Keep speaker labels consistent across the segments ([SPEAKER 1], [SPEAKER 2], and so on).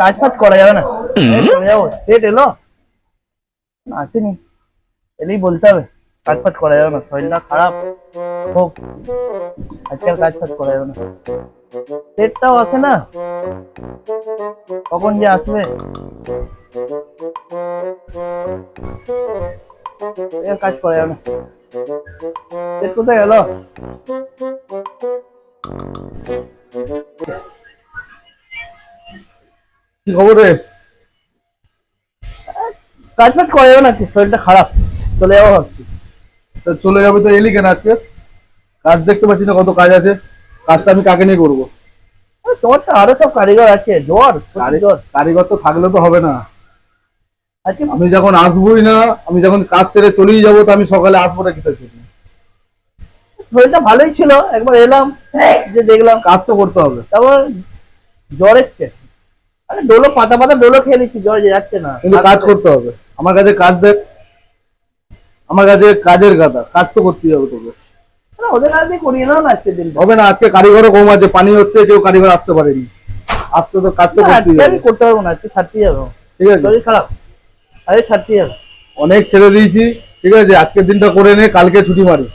[SPEAKER 1] কাজ ফাজ করা যাবে না, চলে যাবো। সেট এলো আসেনি, এলেই বলতে হবে। কাজ ফাজ করা যাবে না, শরীরটা খারাপ হোক, আজকাল কাজ ফাজ করা যাবে না। সেটটাও আসে না, কখন যে আসবে। কাজ করা যাবে না, সেট কোথায় গেল?
[SPEAKER 2] কি খবর রে?
[SPEAKER 1] কাজ ফাজ করা যাবে না, শরীরটা খারাপ, চলে যাবো ভাবছি।
[SPEAKER 2] চলে যাবে তো এলি কেন আজকে? কাজ দেখতে পাচ্ছি না, কত কাজ আছে। কাজটা আমি কাকে নিয়ে করবো?
[SPEAKER 1] তোমার তো আরো সব কারিগর আছে, জ্বর জ্বর।
[SPEAKER 2] কারিগর তো থাকলে তো হবে না।
[SPEAKER 1] আজকে
[SPEAKER 2] আমি যখন আসবোই না, আমি যখন কাজ ছেড়ে চলেই যাবো, তো আমি সকালে আসবো না কিসের জন্য?
[SPEAKER 1] শরীরটা ভালোই ছিল, একবার এলাম যে দেখলাম
[SPEAKER 2] কাজ তো করতে হবে।
[SPEAKER 1] তারপর জ্বর এসছে। আরে ডোলো, পাতা পাতা ডোলো খেয়ে নিচ্ছি, জ্বর যাচ্ছে না।
[SPEAKER 2] কিন্তু কাজ করতে হবে। আমার কাছে কাজ দেখ, আমার কাছে কাজের কথা, কাজ তো করতেই হবে তোকে।
[SPEAKER 1] ওদের কাছে করিয়ে নাও না আজকে দিন।
[SPEAKER 2] হবে না, আজকে কারিগরও কম আছে, পানি হচ্ছে, কেউ কারিগর আসতে পারেনি। আসতে তো কাজ তো করতেই হবে।
[SPEAKER 1] আমি করতে পারবো না, আজকে ছাড়তে যাবো।
[SPEAKER 2] ঠিক আছে,
[SPEAKER 1] শরীর খারাপ, আরে ছাড়তে যাবো।
[SPEAKER 2] অনেক ছেড়ে দিয়েছি। ঠিক আছে, আজকের দিনটা করে নে, কালকে ছুটি মারি।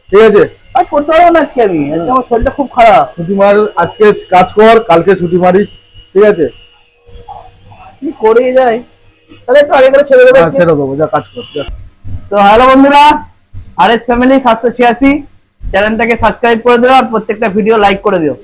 [SPEAKER 2] ঠিক আছে,
[SPEAKER 1] আর করতে পারবো না আজকে আমি, আজকে আমার শরীরটা খুব খারাপ।
[SPEAKER 2] ছুটি মার, আজকে কাজ কর, কালকে ছুটি মারিস। ঠিক আছে,
[SPEAKER 1] কি করে যাই, তাহলে একটু আগে করে ছেড়ে দেবো।
[SPEAKER 2] ছেড়ে দেবো, যা কাজ কর যা।
[SPEAKER 1] তো হ্যালো বন্ধুরা, আর এস ফ্যামিলি 786 চ্যানেলটাকে সাবস্ক্রাইব করে দিও আর প্রত্যেকটা ভিডিও লাইক করে দিও।